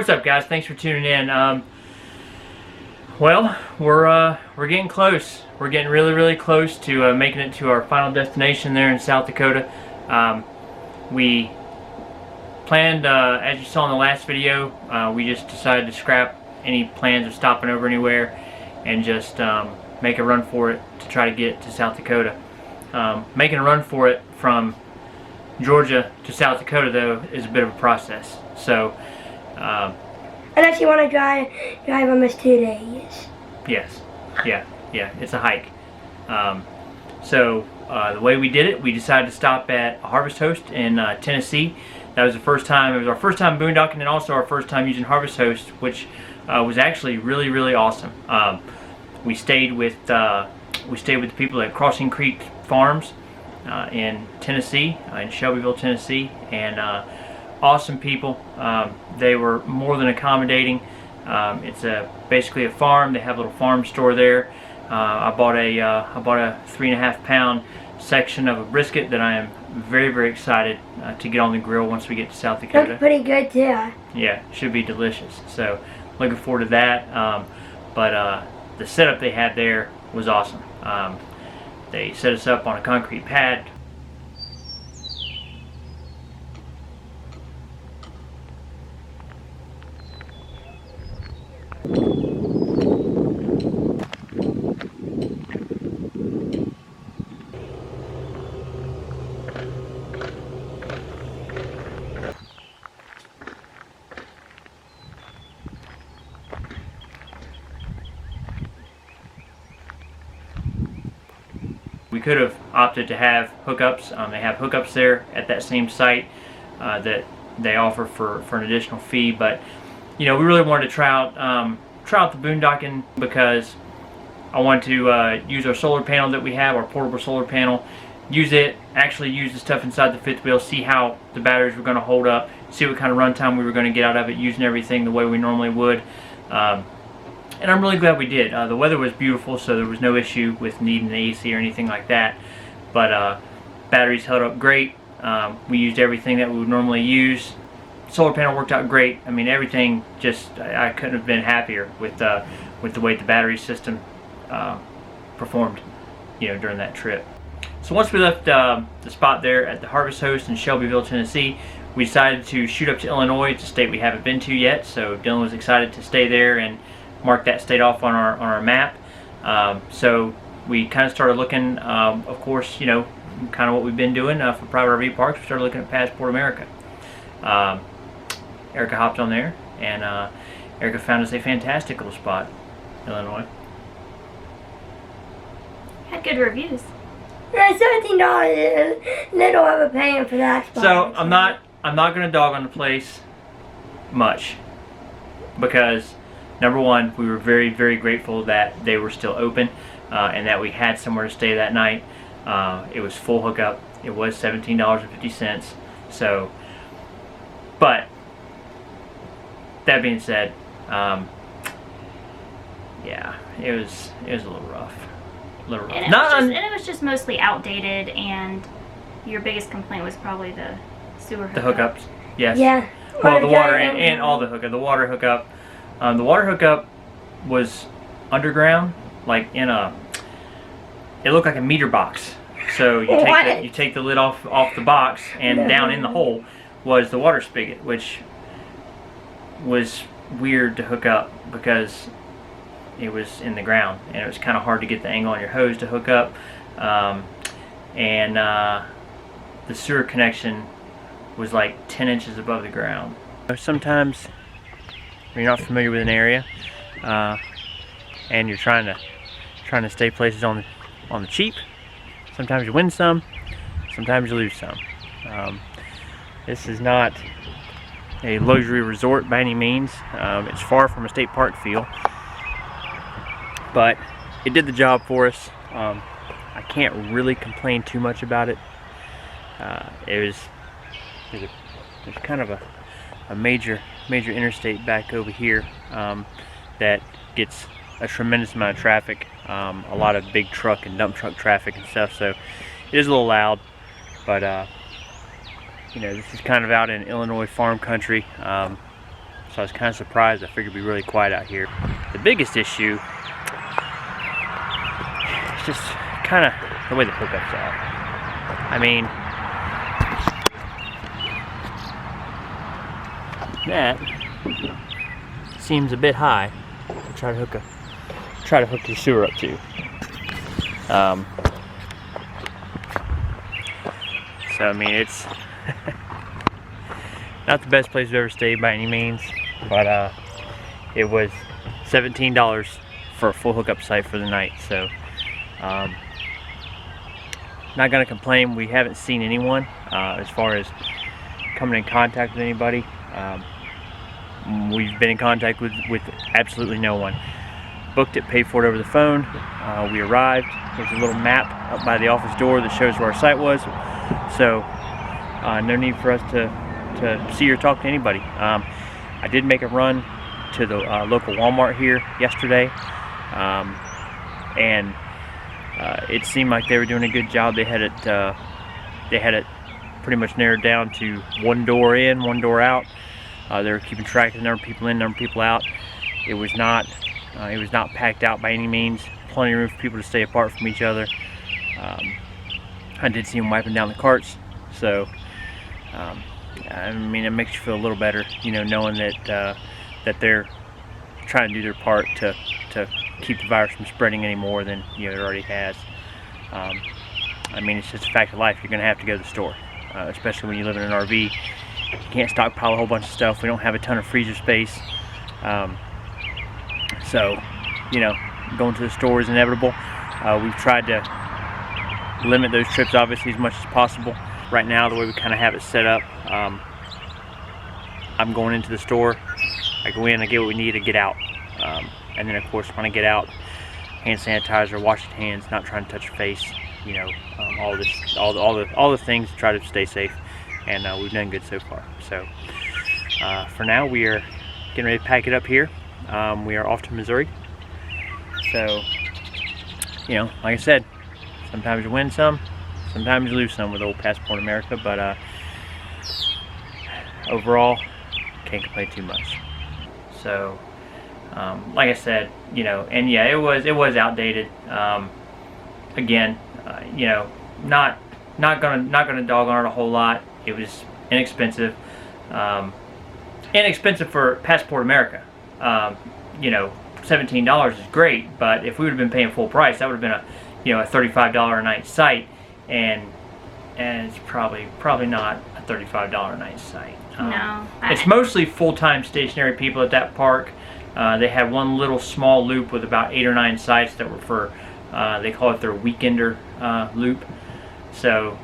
What's up, guys? Thanks for tuning in. Well, we're getting close. We're getting really close to making it to our final destination there in South Dakota. We planned, as you saw in the last video, we just decided to scrap any plans of stopping over anywhere and just make a run for it to try to get to South Dakota. Making a run for it from Georgia to South Dakota, though, is a bit of a process. So, unless you want to drive almost 2 days. Yes. Yeah. It's a hike. The way we did it, we decided to stop at a Harvest Host in Tennessee. That was the first time. It was our first time boondocking and also our first time using Harvest Host, which was actually really awesome. We stayed with the people at Crossing Creek Farms in Tennessee, in Shelbyville, Tennessee, and awesome people. They were more than accommodating. It's basically a farm. They have a little farm store there. I bought a 3.5 pound section of a brisket that I am very excited to get on the grill once we get to South Dakota. Looks pretty good too. Yeah, should be delicious. So looking forward to that. But the setup they had there was awesome. They set us up on a concrete pad. We could have opted to have hookups. They have hookups there at that same site that they offer for an additional fee. But you know, we really wanted to try out the boondocking because I wanted to use our solar panel that we have, our portable solar panel. Use it, actually use the stuff inside the fifth wheel, see how the batteries were going to hold up, see what kind of runtime we were going to get out of it, using everything the way we normally would. And I'm really glad we did. The weather was beautiful, so there was no issue with needing the AC or anything like that. But batteries held up great. We used everything that we would normally use. Solar panel worked out great. I mean, everything just, I couldn't have been happier with the way the battery system performed, you know, during that trip. So once we left the spot there at the Harvest Host in Shelbyville, Tennessee, we decided to shoot up to Illinois. It's a state we haven't been to yet, so Dylan was excited to stay there and mark that state off on our map. So we kind of started looking, of course, you know, kind of what we've been doing for private RV parks. We started looking at Passport America. Erica hopped on there, and Erica found us a fantastic little spot, Illinois. Had good reviews. Yeah, $17 is little overpaying for that spot. So I'm not going to dog on the place much because, number one, we were very grateful that they were still open and that we had somewhere to stay that night. It was full hookup. It was $17.50. So, but that being said, yeah, it was a little rough. And it was just mostly outdated, and your biggest complaint was probably the sewer hookup. The hookups, yes. Yeah. Well, the water and all the hookup. The water hookup. The water hookup was underground, like in a. It looked like a meter box. So you take the lid off the box, and down in the hole was the water spigot, which was weird to hook up because it was in the ground, and it was kind of hard to get the angle on your hose to hook up. The sewer connection was like 10 inches above the ground. Sometimes when you're not familiar with an area and you're trying to stay places on the cheap, sometimes you win some, sometimes you lose some. This is not a luxury resort by any means. It's far from a state park feel, but it did the job for us. I can't really complain too much about it. There's kind of a major interstate back over here that gets a tremendous amount of traffic, a lot of big truck and dump truck traffic and stuff, so it is a little loud, but you know, this is kind of out in Illinois farm country, so I was kind of surprised. I figured it'd be really quiet out here. The biggest issue is just kind of the way the hookups are. I mean, that seems a bit high to try to hook your sewer up to. So I mean, it's not the best place I've ever stayed by any means, but it was $17 for a full hookup site for the night. So not gonna complain. We haven't seen anyone as far as coming in contact with anybody. We've been in contact with absolutely no one. Booked it, paid for it over the phone. We arrived. There's a little map up by the office door that shows where our site was. So no need for us to see or talk to anybody. I did make a run to the local Walmart here yesterday, and it seemed like they were doing a good job. They had it pretty much narrowed down to one door in, one door out. They were keeping track of the number of people in, number of people out. It was not packed out by any means. Plenty of room for people to stay apart from each other. I did see them wiping down the carts, so I mean, it makes you feel a little better, you know, knowing that that they're trying to do their part to keep the virus from spreading any more than, you know, it already has. I mean, it's just a fact of life. You're going to have to go to the store, especially when you live in an RV. You can't stockpile a whole bunch of stuff. We don't have a ton of freezer space, so you know, going to the store is inevitable. We've tried to limit those trips obviously as much as possible. Right now, the way we kind of have it set up, I'm going into the store, I go in, I get what we need to get out, and then of course when I get out, hand sanitizer, wash your hands, not trying to touch your face, you know, all the things to try to stay safe, and we've done good so far. So for now, we are getting ready to pack it up here. We are off to Missouri. So, you know, like I said, sometimes you win some, sometimes you lose some with old Passport America, but overall, can't complain too much. So, like I said, you know, and yeah, it was outdated. Again, you know, not gonna dog on it a whole lot. It was inexpensive, inexpensive for Passport America. You know, $17 is great, but if we would have been paying full price, that would have been a, you know, a $35 a night site, and it's probably not a $35 a night site. No. It's mostly full-time stationary people at that park. They had one little small loop with about 8 or 9 sites that were for, they call it their weekender loop. So.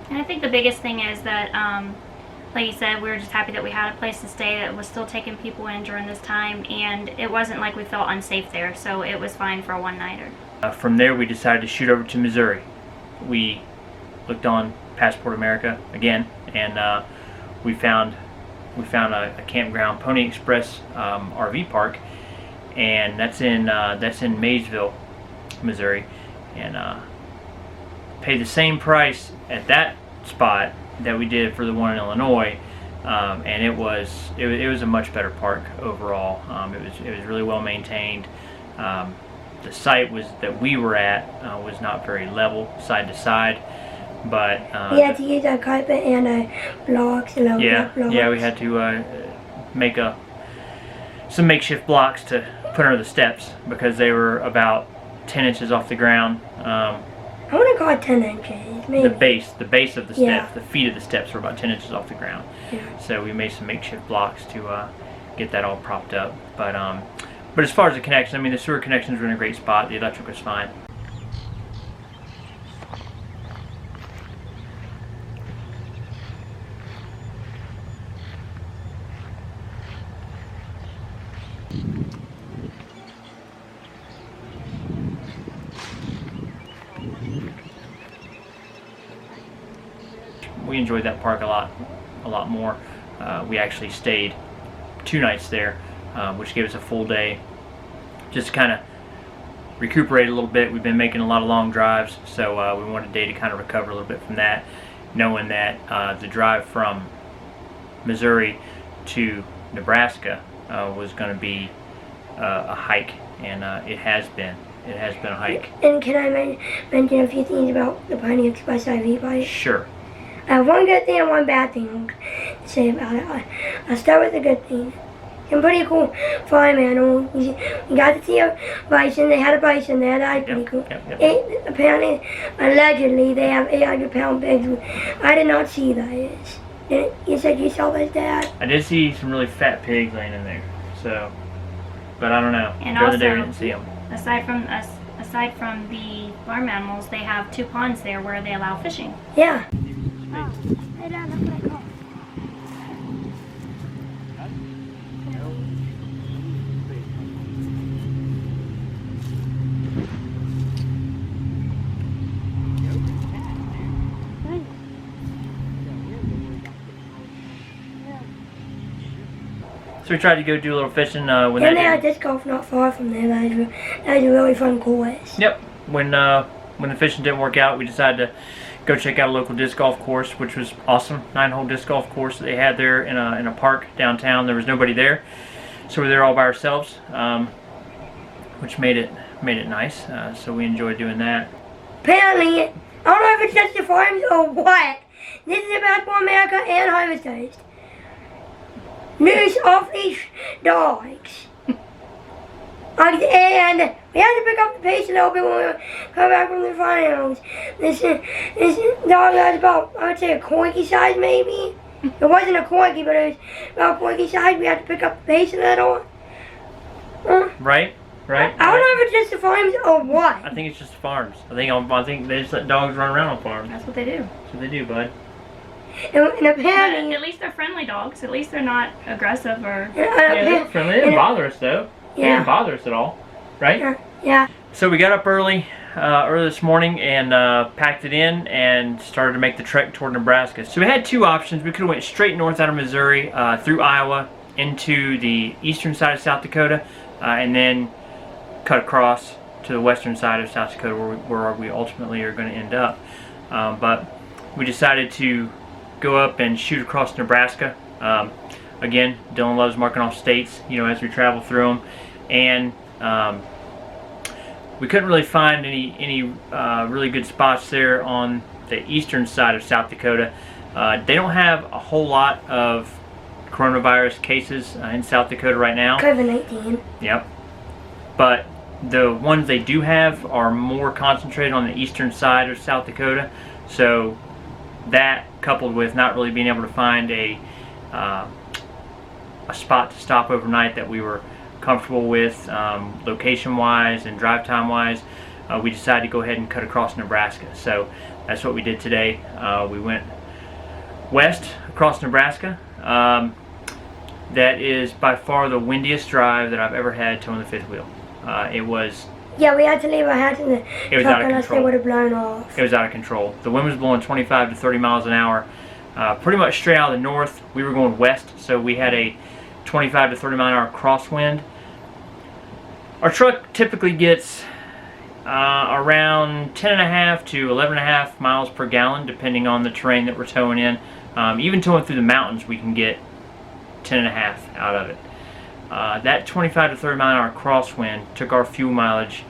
And I think the biggest thing is that, like you said, we were just happy that we had a place to stay that was still taking people in during this time, and it wasn't like we felt unsafe there, so it was fine for a one-nighter. From there, we decided to shoot over to Missouri. We looked on Passport America again, and we found a campground, Pony Express RV park, and that's in Maysville, Missouri, and paid the same price at that spot that we did for the one in Illinois, and it was a much better park overall. It was really well maintained. The site that we were at was not very level side to side, but we had to use a carpet and blocks and blocks. Yeah, we had to make some makeshift blocks to put under the steps because they were about 10 inches off the ground. I want to call it 10 inches, maybe. The base of the steps, the feet of the steps were about 10 inches off the ground. Yeah. So we made some makeshift blocks to get that all propped up. But as far as the connection, I mean, the sewer connections were in a great spot. The electric was fine. We enjoyed that park a lot more. We actually stayed 2 nights there, which gave us a full day just to kind of recuperate a little bit. We've been making a lot of long drives, so we wanted a day to kind of recover a little bit from that, knowing that the drive from Missouri to Nebraska was going to be a hike, and it has been. It has been a hike. And can I mention a few things about the Pony Express IV bike? Sure. I have one good thing and one bad thing to say about it. I'll start with the good thing. Some pretty cool farm animals. We got to see a bison. They had a bison there. That was pretty cool. Yep. Apparently, allegedly, they have 800-pound pigs. I did not see those. You said you saw those, Dad? I did see some really fat pigs laying in there. So, but I don't know. And The other day we also, didn't see them. Aside from the farm animals, they have 2 ponds there where they allow fishing. Yeah. Oh, hey, Dad, look what I caught. So we tried to go do a little fishing when And they that had disc golf not far from there. That was a really fun course. Yep. When the fishing didn't work out, we decided to go check out a local disc golf course, which was awesome. 9-hole disc golf course that they had there in a park downtown. There was nobody there, so we were there all by ourselves, which made it nice. So we enjoyed doing that. Apparently, I don't know if it's just the farms or what. This is about for America and Harvest Toast. News off-leash dogs. And we had to pick up the pace a little bit when we come back from the finals. This dog was about, I would say, a corgi size maybe. It wasn't a corgi, but it was about a corgi size. We had to pick up the pace a little. Right. I don't know if it's just the farms or what. I think it's just farms. I think they just let dogs run around on farms. That's what they do. That's what they do, bud. And But apparently, at least they're friendly dogs. At least they're not aggressive or... Yeah, they were friendly. They didn't bother us though. They Yeah. didn't bother us at all, right? Yeah. So we got up early this morning and packed it in and started to make the trek toward Nebraska. So we had 2 options. We could have went straight north out of Missouri through Iowa into the eastern side of South Dakota and then cut across to the western side of South Dakota where we ultimately are going to end up. But we decided to go up and shoot across Nebraska. Again, Dylan loves marking off states, as we travel through them, and we couldn't really find any really good spots there on the eastern side of South Dakota. They don't have a whole lot of coronavirus cases in South Dakota right now. COVID-19. Yep. But the ones they do have are more concentrated on the eastern side of South Dakota. So that, coupled with not really being able to find a spot to stop overnight that we were comfortable with location-wise and drive time-wise, we decided to go ahead and cut across Nebraska. So that's what we did today. We went west across Nebraska. That is by far the windiest drive that I've ever had towing the fifth wheel. It was... Yeah, we had to leave our hats in the truck unless they control. would have blown off. It was out of control. The wind was blowing 25 to 30 miles an hour, pretty much straight out of the north. We were going west, so we had a 25 to 30 mile an hour crosswind. Our truck typically gets around 10.5 to 11.5 miles per gallon, depending on the terrain that we're towing in. Even towing through the mountains, we can get 10.5 out of it. That 25 to 30 mile an hour crosswind took our fuel mileage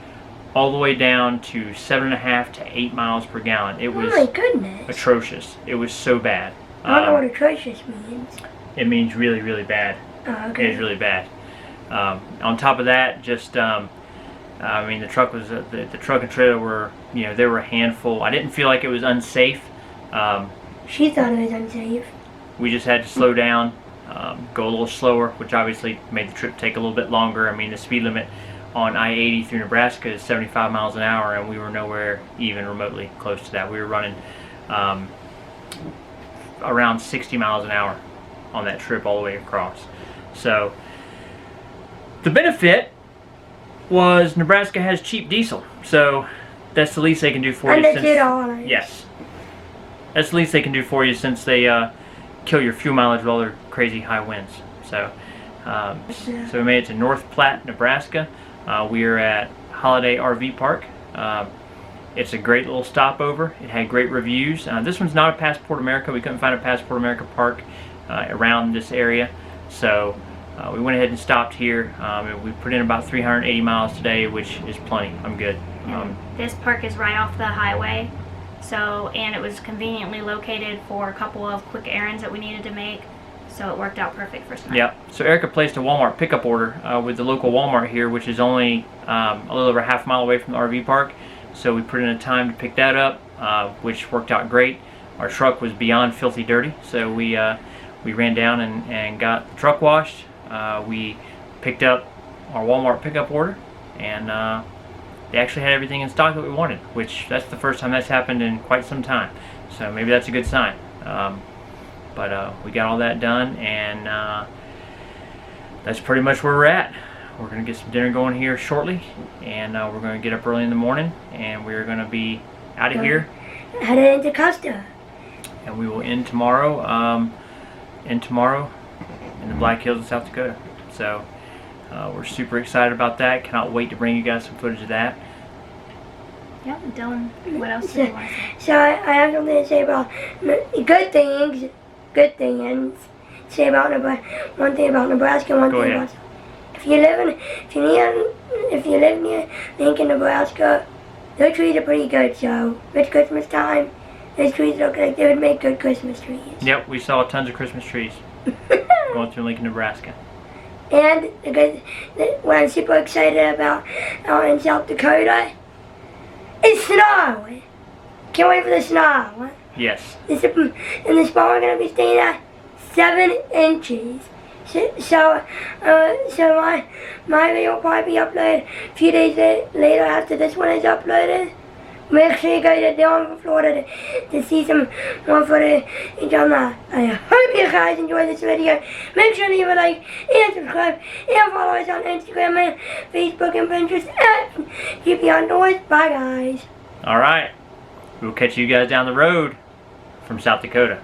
all the way down to 7.5 to 8 miles per gallon. It was oh my goodness. atrocious. It was so bad. I don't know what atrocious means. It means really, really bad. Oh, okay. It is really bad. On top of that, just I mean, the truck was the truck and trailer were, they were a handful. I didn't feel like it was unsafe. She thought it was unsafe. We just had to slow down, go a little slower, which obviously made the trip take a little bit longer. I mean, the speed limit on I-80 through Nebraska is 75 miles an hour, and we were nowhere even remotely close to that. We were running around 60 miles an hour on that trip all the way across. So the benefit was Nebraska has cheap diesel, so that's the least they can do for you. And the $2. Yes, that's the least they can do for you since they kill your fuel mileage with all their crazy high winds. So, so we made it to North Platte, Nebraska. We are at Holiday RV Park. It's a great little stopover. It had great reviews. This one's not a Passport America. We couldn't find a Passport America park around this area. So we went ahead and stopped here. And we put in about 380 miles today, which is plenty. I'm good. This park is right off the highway, and it was conveniently located for a couple of quick errands that we needed to make, so it worked out perfect for tonight. Yep. So Erica placed a Walmart pickup order with the local Walmart here, which is only a little over a half mile away from the RV park. So we put in a time to pick that up, which worked out great. Our truck was beyond filthy dirty, so we ran down and got the truck washed. We picked up our Walmart pickup order, and they actually had everything in stock that we wanted, which that's the first time that's happened in quite some time. So maybe that's a good sign. But we got all that done, and that's pretty much where we're at. We're going to get some dinner going here shortly, and we're going to get up early in the morning, and we're going to be out of here. Headed into Costa. And we will end tomorrow in the Black Hills of South Dakota. So we're super excited about that. Cannot wait to bring you guys some footage of that. Yep, Dylan, what else do you want to say? So I have something to say about good things say about Nebraska. One thing about Nebraska, one Go thing ahead. about if you live near Lincoln, Nebraska, those trees are pretty good. So it's Christmas time. Those trees look like they would make good Christmas trees. Yep, we saw tons of Christmas trees going through Lincoln, Nebraska. And what I'm super excited about out in South Dakota is snow. Can't wait for the snow. Yes. In the spring we're going to be staying at 7 inches. So my video will probably be uploaded a few days later after this one is uploaded. Make sure you go to down Florida to see some more footage on that. I hope you guys enjoyed this video. Make sure to leave a like and subscribe and follow us on Instagram and Facebook and Pinterest and keep you outdoors. Bye guys. All right. We'll catch you guys down the road from South Dakota.